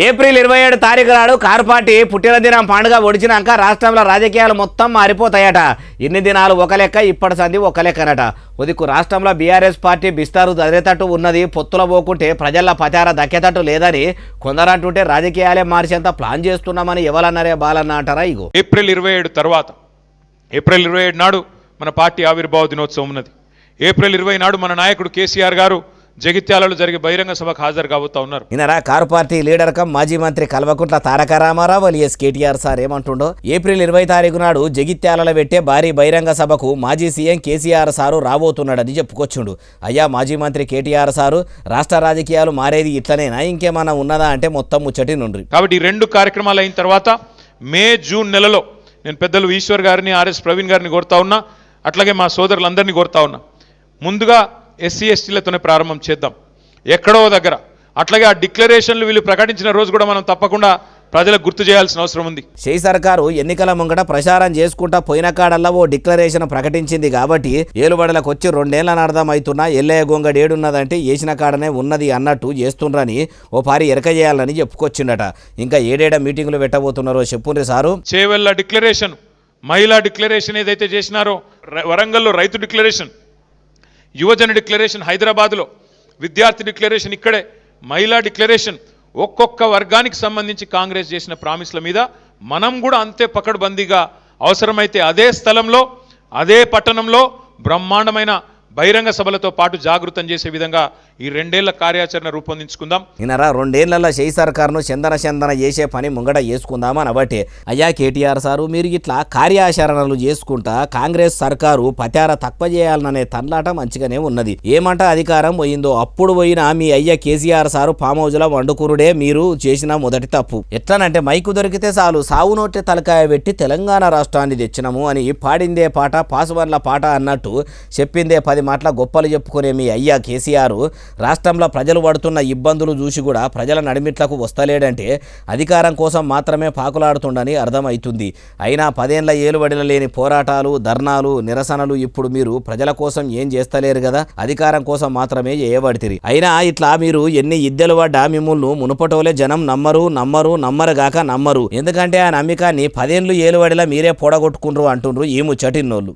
April 27 తారీఖు నాడు car party పుట్టినదినం పండుగ ఒడిచినాక రాష్ట్రంలో రాజకీయాలు మొత్తం మారిపోతాయట. ఇన్ని దినాలు ఒక లెక్క, ఇప్పటి సంది ఒక లెక్కనట. ఉదికు రాష్ట్రంలో బీఆర్ఎస్ పార్టీ బిస్తారు చదివేటట్టు ఉన్నది, పొత్తుల పోకుంటే ప్రజల పచార దక్కేటట్టు లేదని కొందరంటుంటే రాజకీయాలే మార్చేంత ప్లాన్ చేస్తున్నామని ఎవరన్నారే బాలన్న అంటారా? ఇగో ఏప్రిల్ 27 తర్వాత ఏప్రిల్ 27 నాడు మన పార్టీ ఆవిర్భావ దినోత్సవం ఉన్నది. ఏప్రిల్ 20 నాడు మన నాయకుడు కేసీఆర్ గారు జగిత్యాలలో జరిగే బహిరంగ సభకు హాజరు కాబోతా ఉన్నారు. ఈయనరా కారు పార్టీ లీడర్ కమ్ మాజీ మంత్రి కల్వకుంట్ల తారక రామారావు అలియస్ కేటీఆర్ సార్ ఏమంటుండో, ఏప్రిల్ 20 తారీఖు నాడు జగిత్యాలలో పెట్టే భారీ బహిరంగ సభకు మాజీ సీఎం కేసీఆర్ సారు రాబోతున్నాడని చెప్పుకొచ్చుండు. అయ్యా మాజీ మంత్రి కేటీఆర్ సారు, రాష్ట్ర రాజకీయాలు మారేది ఇట్లనేనా, ఇంకేమన్నా ఉన్నదా అంటే మొత్తం ముచ్చటి నుండి. కాబట్టి ఈ రెండు కార్యక్రమాలు అయిన తర్వాత మే జూన్ నెలలో నేను పెద్దలు ఈశ్వర్ గారిని, ఆర్ఎస్ ప్రవీణ్ గారిని కోరుతా ఉన్నా, అట్లాగే మా సోదరులందరినీ కోరుతా ఉన్నా, ముందుగా ఎస్సీ ఎస్టీలతోనే ప్రారంభం చేద్దాం ఎక్కడో దగ్గర. అట్లాగే ఆ డిక్లరేషన్లు వీళ్ళు ప్రకటించిన రోజు కూడా మనం తప్పకుండా ప్రజలకు గుర్తు చేయాల్సిన అవసరం ఉంది. షెయి సర్కారు ఎన్నికల ముంగట ప్రచారం చేసుకుంటా పోయిన కాడల్లా ఓ డిక్లరేషన్ ప్రకటించింది కాబట్టి ఏలుబడలకు వచ్చి 2 ఏళ్ల అర్థం అవుతున్నా ఎల్లయ్య గొంగడి ఏడున్నదంటే వేసిన కాడనే ఉన్నది అన్నట్టు చేస్తుండ్రని ఓ పారి ఎరక చేయాలని చెప్పుకొచ్చిండట. ఇంకా ఏడేడ మీటింగులు పెట్టబోతున్నారో చెప్పుండ్రి సారు. చేవెళ్ళ డిక్లరేషన్, మహిళా డిక్లరేషన్ ఏదైతే చేసినారో, వరంగల్లో రైతు డిక్లరేషన్, యువజన డిక్లరేషన్ హైదరాబాద్లో, విద్యార్థి డిక్లరేషన్ ఇక్కడే, మహిళా డిక్లరేషన్, ఒక్కొక్క వర్గానికి సంబంధించి కాంగ్రెస్ చేసిన ప్రామిస్ల మీద మనం కూడా అంతే పకడ్బందీగా అవసరమైతే అదే స్థలంలో అదే పట్టణంలో బ్రహ్మాండమైన బహిరంగ సభలతో పాటు జాగృతం చేసే విధంగా ఈ 2 ఏళ్ల కార్యాచరణ రూపొందించుకుందాం. ఈయనరా 2 ఏళ్లలో షెయి సర్కార్ను చందన చేసే పని ముంగట చేసుకుందామని అవటే. అయ్యా కేటీఆర్ సారు, మీరు ఇట్లా కార్యాచరణలు చేసుకుంటా కాంగ్రెస్ సర్కారు పచార తక్కువ చేయాలనే తన్లాట మంచిగానే ఉన్నది. ఏమంట అధికారం పోయిందో అప్పుడు పోయినా మీ అయ్య కేసీఆర్ సారు ఫామ్ హౌజ్లో వండుకురుడే మీరు చేసిన మొదటి తప్పు. ఎట్లనంటే మైకు దొరికితే చాలు సావు నోటి తలకాయ పెట్టి తెలంగాణ రాష్ట్రాన్ని తెచ్చినము అని పాడిందే పాట పాసువర్ల పాట అన్నట్టు చెప్పిందే 10 మాటల గొప్పలు చెప్పుకునే మీ అయ్యా కేసీఆర్ రాష్ట్రంలో ప్రజలు పడుతున్న ఇబ్బందులు చూసి కూడా ప్రజల నడిమిట్లకు వస్తలేడంటే అధికారం కోసం మాత్రమే పాకులాడుతుండని అర్థమవుతుంది. అయినా 10 ఏళ్ల ఏలుబడిల లేని పోరాటాలు, ధర్నాలు, నిరసనలు ఇప్పుడు మీరు ప్రజల కోసం ఏం చేస్తలేరు కదా, అధికారం కోసం మాత్రమే చేయబడితిరి. అయినా ఇట్లా మీరు ఎన్ని ఇద్దెలు పడ్డా మిమ్మల్ని మునుపటోలే జనం నమ్మరుగాక నమ్మరు. ఎందుకంటే ఆ నమ్మకాన్ని 10 ఏళ్ళు ఏలుబడిలా మీరే పొడగొట్టుకుండ్రు అంటుండ్రు ఈ ముచ్చటిన్నోళ్ళు.